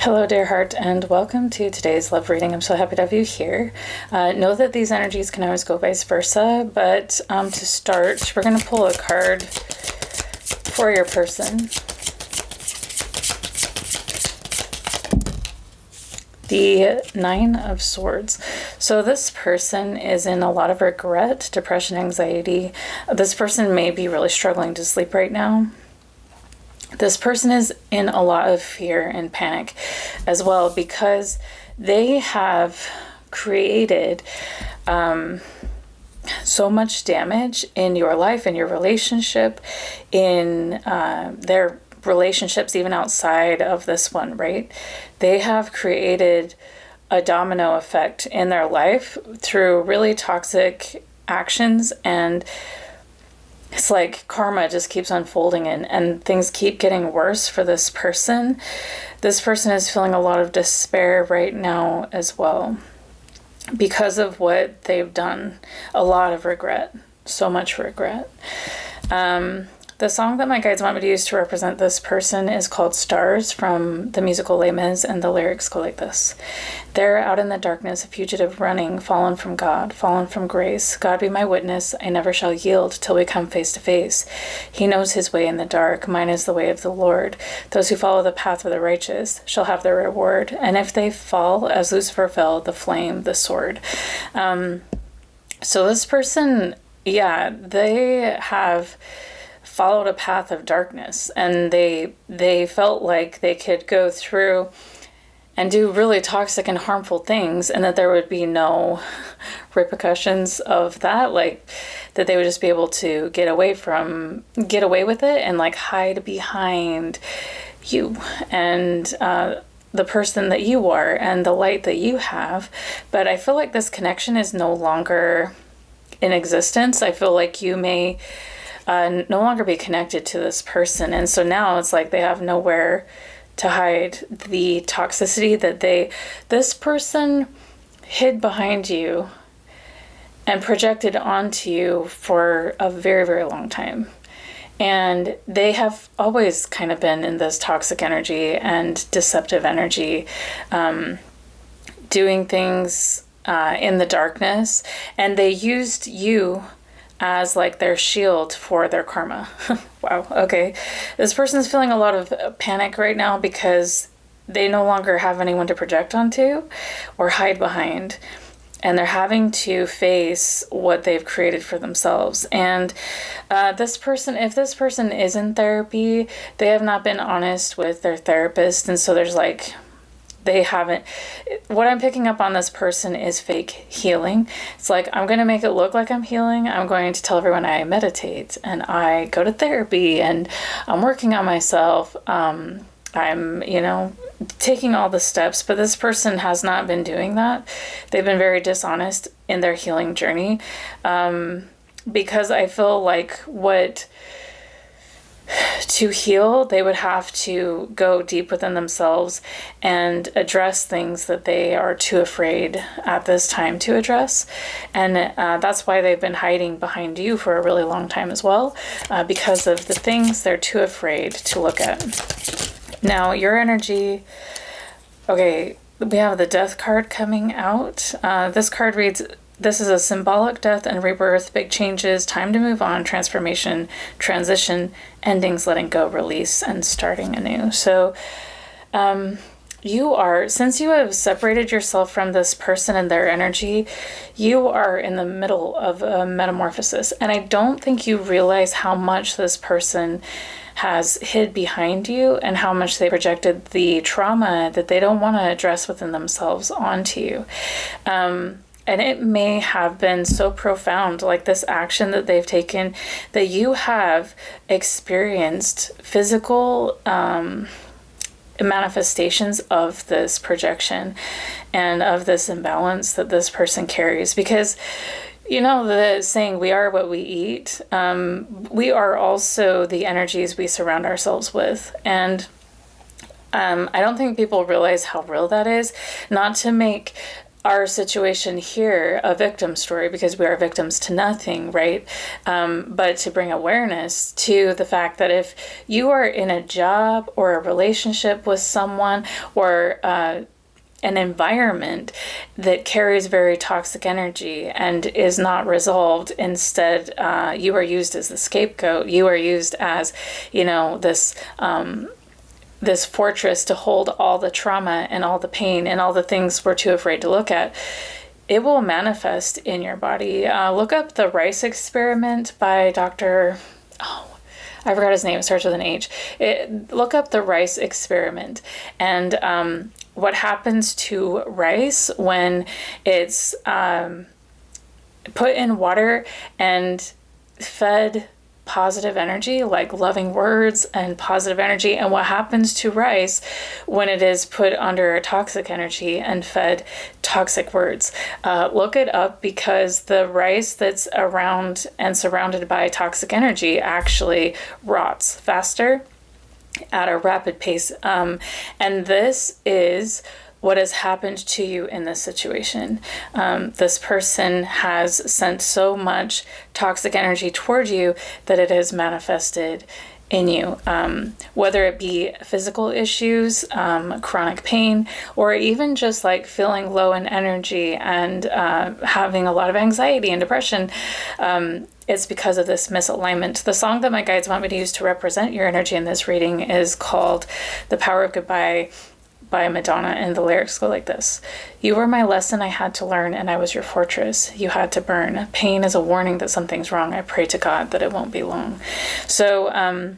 Hello, dear heart, and welcome to today's love reading. I'm so happy to have you here. Know that these energies can always go vice versa, but to start, we're going to pull a card for your person. The Nine of Swords. So this person is in a lot of regret, depression, anxiety. This person may be really struggling to sleep right now. This person is in a lot of fear and panic as well because they have created so much damage in your life, in your relationship, in their relationships, even outside of this one, right? They have created a domino effect in their life through really toxic actions, and it's like karma just keeps unfolding and things keep getting worse for this person. This person is feeling a lot of despair right now as well because of what they've done. A lot of regret, so much regret. The song that my guides want me to use to represent this person is called Stars from the musical Les Mis, and the lyrics go like this. There out in the darkness, a fugitive running, fallen from God, fallen from grace. God be my witness, I never shall yield till we come face to face. He knows his way in the dark, mine is the way of the Lord. Those who follow the path of the righteous shall have their reward, and if they fall, as Lucifer fell, the flame, the sword. So this person, they have followed a path of darkness, and they felt like they could go through and do really toxic and harmful things, and that there would be no repercussions of that, like that they would just be able to get away with it and like hide behind you and the person that you are and the light that you have. But I feel like this connection is no longer in existence. I feel like you may no longer be connected to this person. And so now it's like they have nowhere to hide the toxicity that this person hid behind you and projected onto you for a very, very long time. And they have always kind of been in this toxic energy and deceptive energy, doing things in the darkness. And they used you as like their shield for their karma. Wow, okay. This person is feeling a lot of panic right now because they no longer have anyone to project onto or hide behind. And they're having to face what they've created for themselves. And this person, if this person is in therapy, they have not been honest with their therapist. And so there's like, they haven't, what I'm picking up on this person is fake healing. It's like, I'm going to make it look like I'm healing. I'm going to tell everyone I meditate and I go to therapy and I'm working on myself. I'm, taking all the steps, but this person has not been doing that. They've been very dishonest in their healing journey. Because I feel like to heal, they would have to go deep within themselves and address things that they are too afraid at this time to address. And that's why they've been hiding behind you for a really long time as well, because of the things they're too afraid to look at. Now, your energy, okay, we have the Death card coming out. This card reads, this is a symbolic death and rebirth, big changes, time to move on, transformation, transition, endings, letting go, release, and starting anew. So since you have separated yourself from this person and their energy, you are in the middle of a metamorphosis. And I don't think you realize how much this person has hid behind you and how much they projected the trauma that they don't want to address within themselves onto you. And it may have been so profound, like this action that they've taken, that you have experienced physical manifestations of this projection and of this imbalance that this person carries. Because, you know, the saying, we are what we eat, we are also the energies we surround ourselves with. And I don't think people realize how real that is. Not to make our situation here a victim story, because we are victims to nothing, right? But to bring awareness to the fact that if you are in a job or a relationship with someone, or an environment that carries very toxic energy and is not resolved, instead you are used as the scapegoat, you are used as, this fortress to hold all the trauma and all the pain and all the things we're too afraid to look at, it will manifest in your body. Look up the Rice experiment by Dr. I forgot his name. It starts with an H. Look up the Rice experiment, and what happens to rice when it's put in water and fed positive energy, like loving words and positive energy, and what happens to rice when it is put under toxic energy and fed toxic words. Look it up, because the rice that's around and surrounded by toxic energy actually rots faster at a rapid pace. And this is what has happened to you in this situation. This person has sent so much toxic energy toward you that it has manifested in you, whether it be physical issues, chronic pain, or even just like feeling low in energy and having a lot of anxiety and depression. It's because of this misalignment. The song that my guides want me to use to represent your energy in this reading is called The Power of Goodbye by Madonna, and the lyrics go like this. You were my lesson I had to learn, and I was your fortress you had to burn. Pain is a warning that something's wrong. I pray to God that it won't be long. So,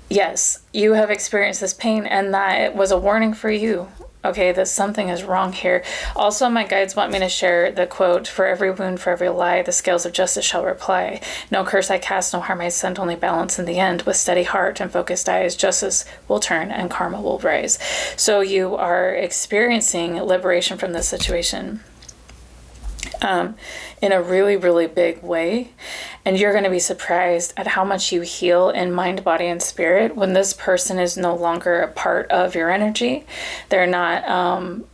yes, you have experienced this pain, and that it was a warning for you. Okay, that something is wrong here. Also, my guides want me to share the quote, for every wound, for every lie, the scales of justice shall reply. No curse I cast, no harm I send, only balance in the end. With steady heart and focused eyes, justice will turn and karma will rise. So you are experiencing liberation from this situation in a really, really big way. And you're going to be surprised at how much you heal in mind, body, and spirit when this person is no longer a part of your energy. They're not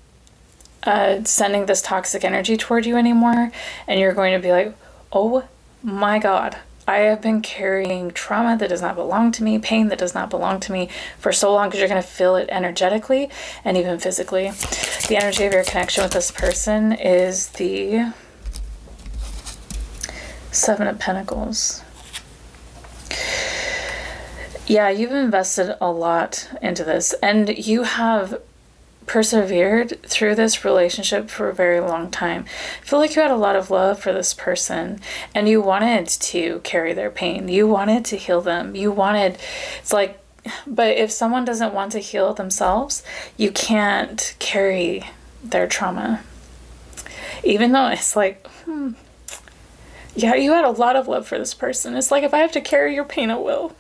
sending this toxic energy toward you anymore. And you're going to be like, oh my God, I have been carrying trauma that does not belong to me, pain that does not belong to me for so long, because you're going to feel it energetically and even physically. The energy of your connection with this person is the Seven of Pentacles. Yeah, you've invested a lot into this, and you have persevered through this relationship for a very long time. I feel like you had a lot of love for this person, and you wanted to carry their pain. You wanted to heal them. But if someone doesn't want to heal themselves, you can't carry their trauma. Even though it's like, yeah, you had a lot of love for this person. It's like, if I have to carry your pain, I will.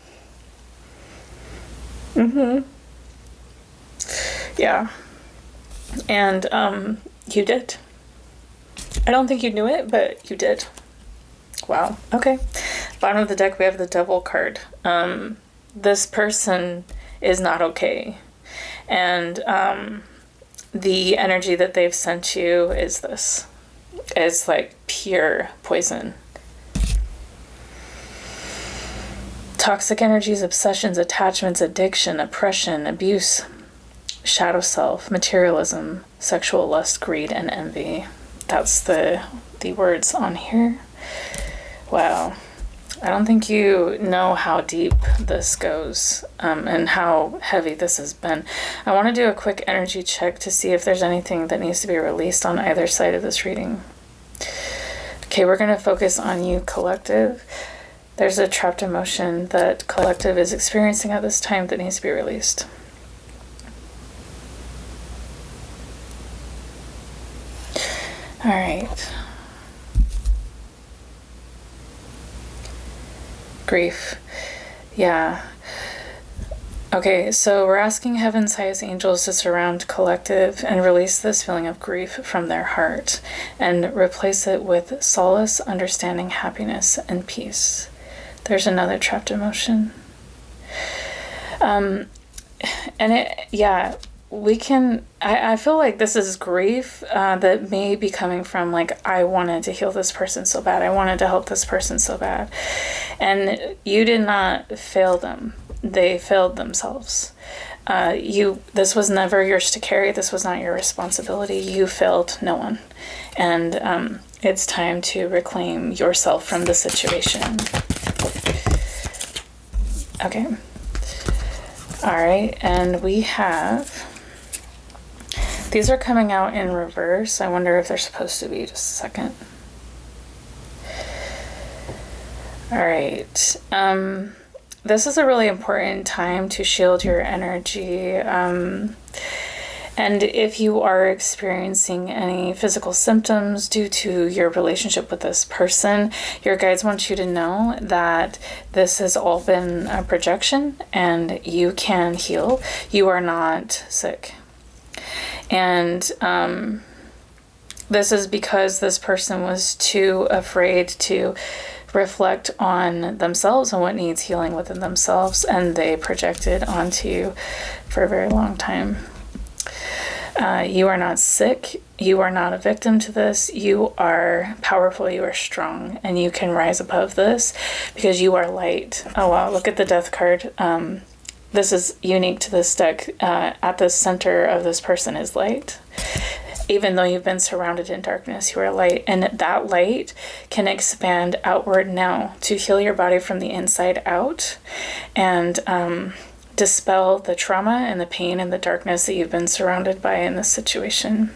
Yeah. And you did. I don't think you knew it, but you did. Wow. Okay. Bottom of the deck, we have the Devil card. This person is not okay. And the energy that they've sent you is this. It's like pure poison. Toxic energies, obsessions, attachments, addiction, oppression, abuse, shadow self, materialism, sexual lust, greed, and envy. That's the words on here. Wow. I don't think you know how deep this goes, and how heavy this has been. I want to do a quick energy check to see if there's anything that needs to be released on either side of this reading. Okay, we're going to focus on you, collective. There's a trapped emotion that collective is experiencing at this time that needs to be released. All right. Grief. Yeah. Okay, so we're asking Heaven's highest angels to surround collective and release this feeling of grief from their heart and replace it with solace, understanding, happiness, and peace. There's another trapped emotion. I feel like this is grief that may be coming from, like, I wanted to heal this person so bad. I wanted to help this person so bad. And you did not fail them. They failed themselves. This was never yours to carry. This was not your responsibility. You failed no one. And it's time to reclaim yourself from the situation. Okay. All right. And we have... These are coming out in reverse. I wonder if they're supposed to be. Just a second. All right. This is a really important time to shield your energy. And if you are experiencing any physical symptoms due to your relationship with this person, your guides want you to know that this has all been a projection and you can heal. You are not sick. And this is because this person was too afraid to reflect on themselves and what needs healing within themselves, and they projected onto you for a very long time. You are not sick. You are not a victim to this. You are powerful. You are strong, and you can rise above this because you are light. Oh wow, look at the death card. This is unique to this deck. At the center of this person is light. Even though you've been surrounded in darkness, you are light. And that light can expand outward now to heal your body from the inside out and dispel the trauma and the pain and the darkness that you've been surrounded by in this situation.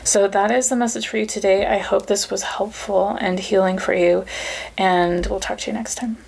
So that is the message for you today. I hope this was helpful and healing for you. And we'll talk to you next time.